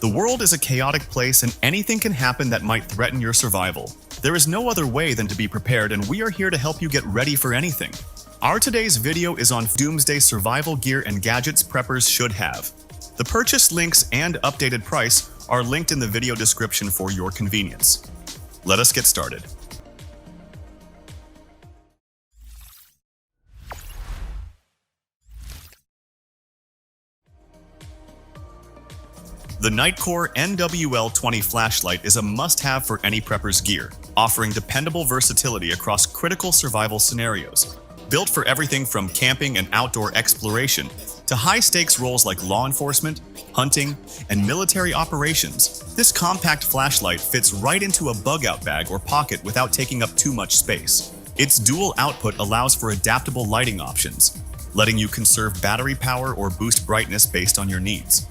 The world is a chaotic place and anything can happen that might threaten your survival. There is no other way than to be prepared, and we are here to help you get ready for anything. Our today's video is on doomsday survival gear and gadgets preppers should have. The purchase links and updated price are linked in the video description for your convenience. Let us get started. The Nightcore NWL-20 flashlight is a must-have for any prepper's gear, offering dependable versatility across critical survival scenarios. Built for everything from camping and outdoor exploration to high-stakes roles like law enforcement, hunting, and military operations, this compact flashlight fits right into a bug-out bag or pocket without taking up too much space. Its dual output allows for adaptable lighting options, letting you conserve battery power or boost brightness based on your needs.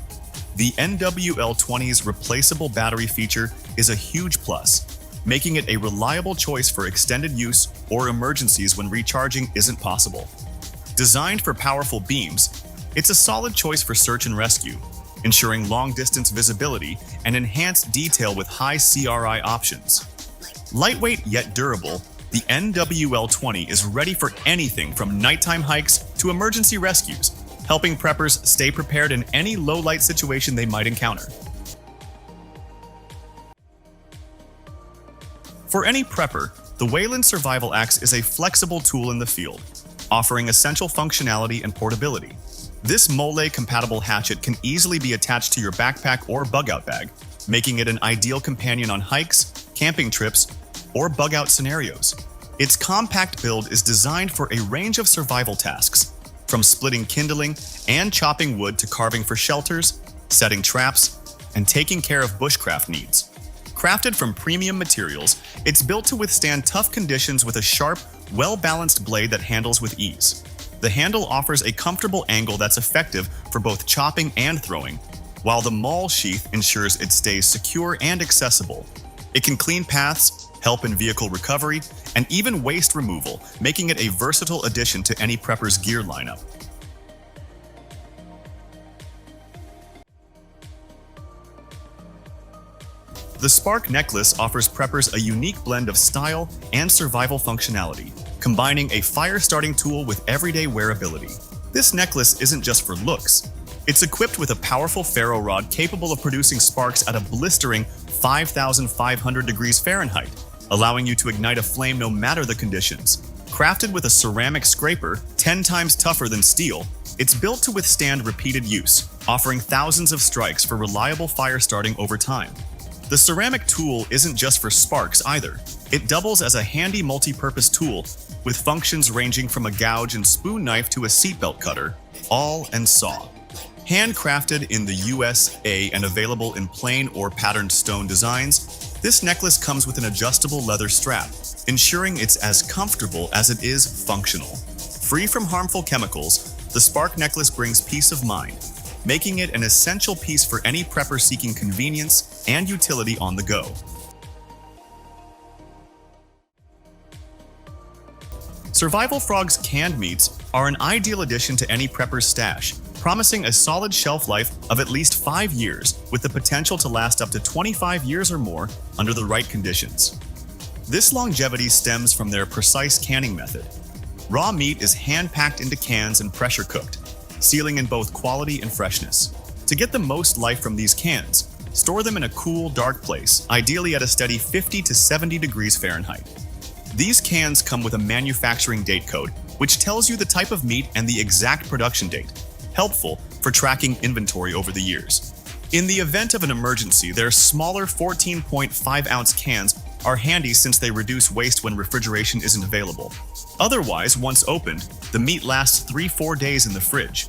The NWL-20's replaceable battery feature is a huge plus, making it a reliable choice for extended use or emergencies when recharging isn't possible. Designed for powerful beams, it's a solid choice for search and rescue, ensuring long-distance visibility and enhanced detail with high CRI options. Lightweight yet durable, the NWL-20 is ready for anything from nighttime hikes to emergency rescues, helping preppers stay prepared in any low-light situation they might encounter. For any prepper, the Wayland Survival Axe is a flexible tool in the field, offering essential functionality and portability. This mole-compatible hatchet can easily be attached to your backpack or bug-out bag, making it an ideal companion on hikes, camping trips, or bug-out scenarios. Its compact build is designed for a range of survival tasks, from splitting kindling and chopping wood to carving for shelters, setting traps, and taking care of bushcraft needs. Crafted from premium materials, it's built to withstand tough conditions with a sharp, well-balanced blade that handles with ease. The handle offers a comfortable angle that's effective for both chopping and throwing, while the maul sheath ensures it stays secure and accessible. It can clean paths, help in vehicle recovery, and even waste removal, making it a versatile addition to any prepper's gear lineup. The Spark necklace offers preppers a unique blend of style and survival functionality, combining a fire-starting tool with everyday wearability. This necklace isn't just for looks. It's equipped with a powerful ferro rod capable of producing sparks at a blistering 5,500 degrees Fahrenheit, allowing you to ignite a flame no matter the conditions. Crafted with a ceramic scraper 10 times tougher than steel, it's built to withstand repeated use, offering thousands of strikes for reliable fire starting over time. The ceramic tool isn't just for sparks either. It doubles as a handy multi-purpose tool with functions ranging from a gouge and spoon knife to a seatbelt cutter, awl and saw. Handcrafted in the USA and available in plain or patterned stone designs, this necklace comes with an adjustable leather strap, ensuring it's as comfortable as it is functional. Free from harmful chemicals, the Spark necklace brings peace of mind, making it an essential piece for any prepper seeking convenience and utility on the go. Survival Frog's canned meats are an ideal addition to any prepper's stash, promising a solid shelf life of at least 5 years with the potential to last up to 25 years or more under the right conditions. This longevity stems from their precise canning method. Raw meat is hand-packed into cans and pressure-cooked, sealing in both quality and freshness. To get the most life from these cans, store them in a cool, dark place, ideally at a steady 50 to 70 degrees Fahrenheit. These cans come with a manufacturing date code, which tells you the type of meat and the exact production date, helpful for tracking inventory over the years. In the event of an emergency, their smaller 14.5-ounce cans are handy since they reduce waste when refrigeration isn't available. Otherwise, once opened, the meat lasts 3-4 days in the fridge.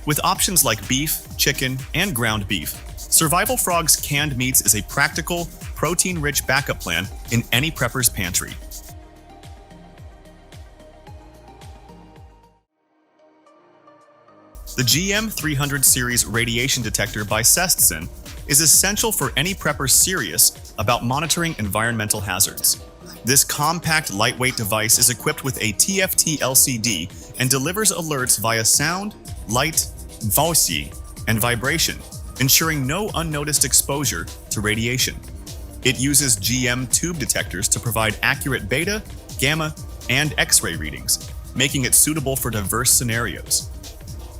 With options like beef, chicken, and ground beef, Survival Frog's canned meats is a practical, protein-rich backup plan in any prepper's pantry. The GM300 series radiation detector by Sestson is essential for any prepper serious about monitoring environmental hazards. This compact, lightweight device is equipped with a TFT LCD and delivers alerts via sound, light, voice, and vibration, ensuring no unnoticed exposure to radiation. It uses GM tube detectors to provide accurate beta, gamma, and X-ray readings, making it suitable for diverse scenarios.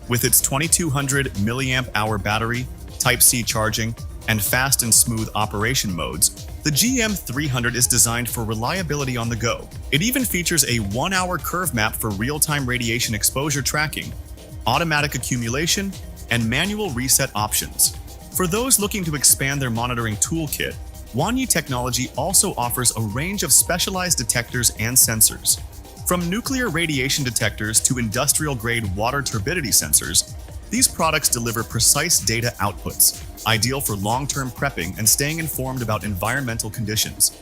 With its 2200 mAh battery, Type-C charging, and fast and smooth operation modes, the GM300 is designed for reliability on the go. It even features a 1-hour curve map for real-time radiation exposure tracking, automatic accumulation, and manual reset options. For those looking to expand their monitoring toolkit, Wanyi Technology also offers a range of specialized detectors and sensors. From nuclear radiation detectors to industrial-grade water turbidity sensors, these products deliver precise data outputs, ideal for long-term prepping and staying informed about environmental conditions.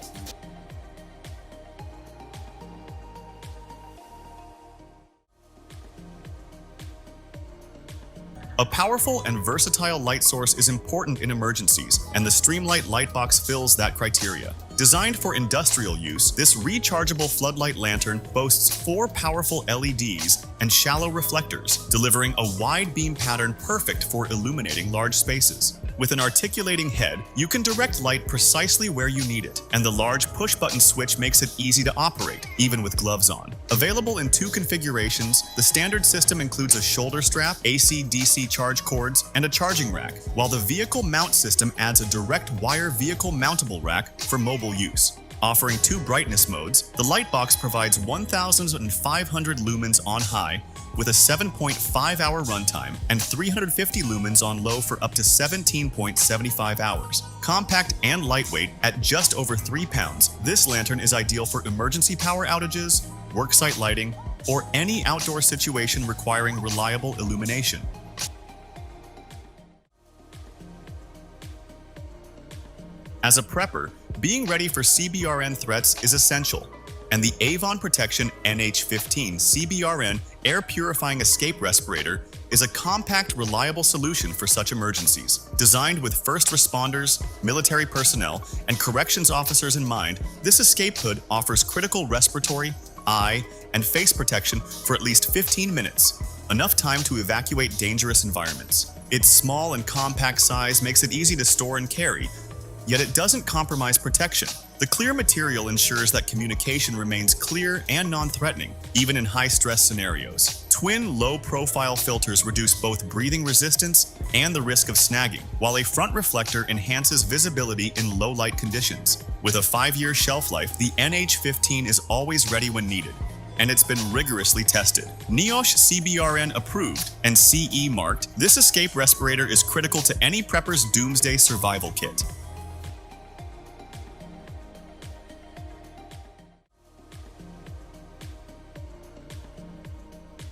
A powerful and versatile light source is important in emergencies, and the Streamlight Lightbox fills that criteria. Designed for industrial use, this rechargeable floodlight lantern boasts 4 powerful LEDs and shallow reflectors, delivering a wide beam pattern perfect for illuminating large spaces. With an articulating head, you can direct light precisely where you need it, and the large push-button switch makes it easy to operate, even with gloves on. Available in 2 configurations, the standard system includes a shoulder strap, AC/DC charge cords, and a charging rack, while the vehicle mount system adds a direct wire vehicle mountable rack for mobile use. Offering 2 brightness modes, the Lightbox provides 1,500 lumens on high, with a 7.5-hour runtime and 350 lumens on low for up to 17.75 hours. Compact and lightweight at just over 3 pounds, this lantern is ideal for emergency power outages, worksite lighting, or any outdoor situation requiring reliable illumination. As a prepper, being ready for CBRN threats is essential, and the Avon Protection NH15 CBRN Air Purifying Escape Respirator is a compact, reliable solution for such emergencies. Designed with first responders, military personnel, and corrections officers in mind, this escape hood offers critical respiratory, eye, and face protection for at least 15 minutes, enough time to evacuate dangerous environments. Its small and compact size makes it easy to store and carry, yet it doesn't compromise protection. The clear material ensures that communication remains clear and non-threatening, even in high-stress scenarios. Twin low-profile filters reduce both breathing resistance and the risk of snagging, while a front reflector enhances visibility in low-light conditions. With a 5-year shelf life, the NH15 is always ready when needed, and it's been rigorously tested. NIOSH CBRN approved and CE marked, this escape respirator is critical to any prepper's doomsday survival kit.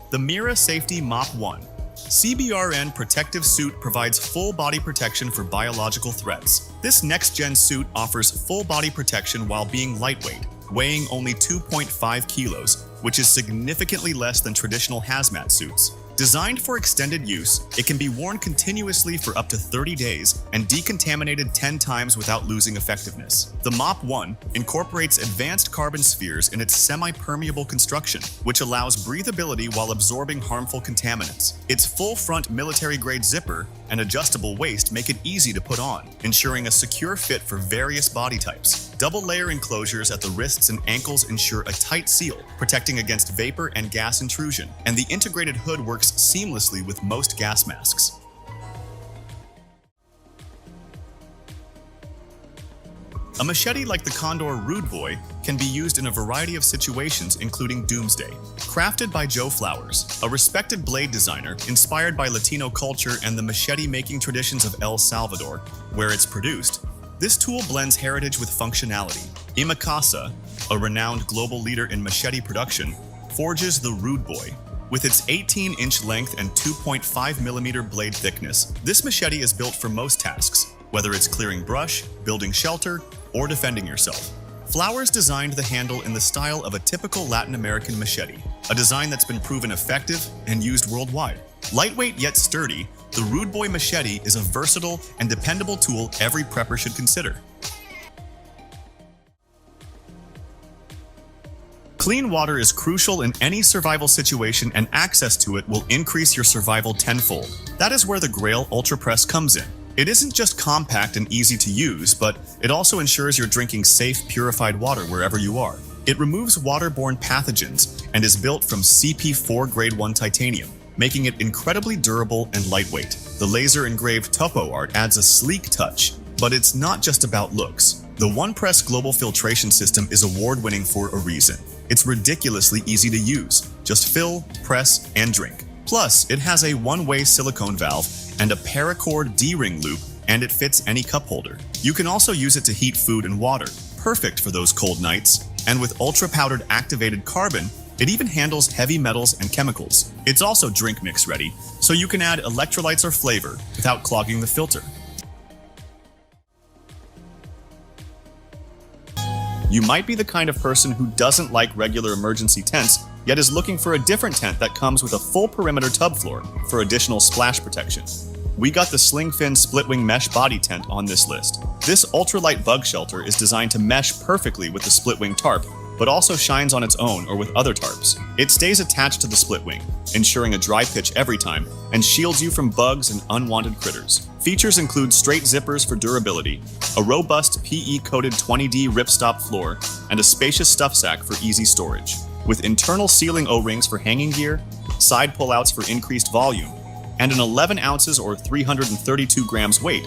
The Mira Safety Mop 1 CBRN Protective Suit provides full body protection for biological threats. This next-gen suit offers full body protection while being lightweight, weighing only 2.5 kilos, which is significantly less than traditional hazmat suits. Designed for extended use, it can be worn continuously for up to 30 days and decontaminated 10 times without losing effectiveness. The Mop 1 incorporates advanced carbon spheres in its semi-permeable construction, which allows breathability while absorbing harmful contaminants. Its full front military-grade zipper and adjustable waist make it easy to put on, ensuring a secure fit for various body types. Double-layer enclosures at the wrists and ankles ensure a tight seal, protecting against vapor and gas intrusion, and the integrated hood works seamlessly with most gas masks. A machete like the Condor Rude Boy can be used in a variety of situations, including doomsday. Crafted by Joe Flowers, a respected blade designer inspired by Latino culture and the machete-making traditions of El Salvador, where it's produced, this tool blends heritage with functionality. Imacasa, a renowned global leader in machete production, forges the Rude Boy. With its 18-inch length and 2.5mm blade thickness, this machete is built for most tasks, whether it's clearing brush, building shelter, or defending yourself. Flowers designed the handle in the style of a typical Latin American machete, a design that's been proven effective and used worldwide. Lightweight yet sturdy, the Rude Boy machete is a versatile and dependable tool every prepper should consider. Clean water is crucial in any survival situation, and access to it will increase your survival tenfold. That is where the Grail Ultra Press comes in. It isn't just compact and easy to use, but it also ensures you're drinking safe, purified water wherever you are. It removes waterborne pathogens and is built from CP4 Grade 1 titanium, making it incredibly durable and lightweight. The laser-engraved topo art adds a sleek touch, but it's not just about looks. The OnePress global filtration system is award-winning for a reason. It's ridiculously easy to use. Just fill, press, and drink. Plus, it has a one-way silicone valve and a paracord D-ring loop, and it fits any cup holder. You can also use it to heat food and water, perfect for those cold nights. And with ultra-powdered activated carbon, it even handles heavy metals and chemicals. It's also drink mix ready, so you can add electrolytes or flavor without clogging the filter. You might be the kind of person who doesn't like regular emergency tents, yet is looking for a different tent that comes with a full perimeter tub floor for additional splash protection. We got the Sling Fin split wing mesh body tent on this list. This ultralight bug shelter is designed to mesh perfectly with the split wing tarp, but also shines on its own or with other tarps. It stays attached to the split wing, ensuring a dry pitch every time, and shields you from bugs and unwanted critters. Features include straight zippers for durability, a robust PE-coated 20D ripstop floor, and a spacious stuff sack for easy storage. With internal sealing O-rings for hanging gear, side pullouts for increased volume, and an 11 ounces or 332 grams weight,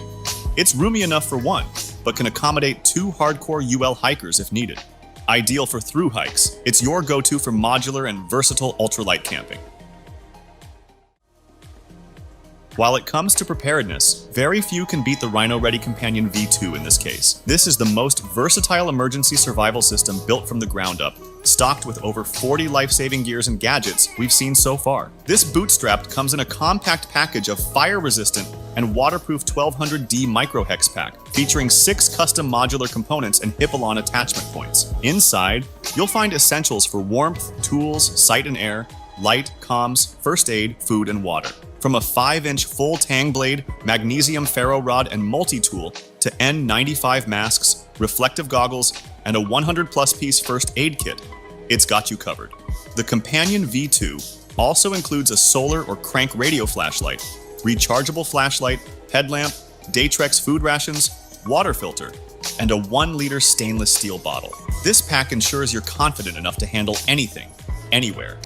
it's roomy enough for one, but can accommodate 2 hardcore UL hikers if needed. Ideal for through hikes, it's your go-to for modular and versatile ultralight camping. While it comes to preparedness, very few can beat the Rhino Ready Companion V2 in this case. This is the most versatile emergency survival system built from the ground up, stocked with over 40 life-saving gears and gadgets we've seen so far. This bootstrap comes in a compact package of fire-resistant and waterproof 1200D micro-hex pack, featuring 6 custom modular components and Hipalon attachment points. Inside, you'll find essentials for warmth, tools, sight and air, light, comms, first aid, food, and water. From a 5-inch full tang blade, magnesium ferro rod, and multi-tool to N95 masks, reflective goggles, and a 100-plus piece first aid kit, it's got you covered. The Companion V2 also includes a solar or crank radio flashlight, rechargeable flashlight, headlamp, Daytrex food rations, water filter, and a 1-liter stainless steel bottle. This pack ensures you're confident enough to handle anything, anywhere.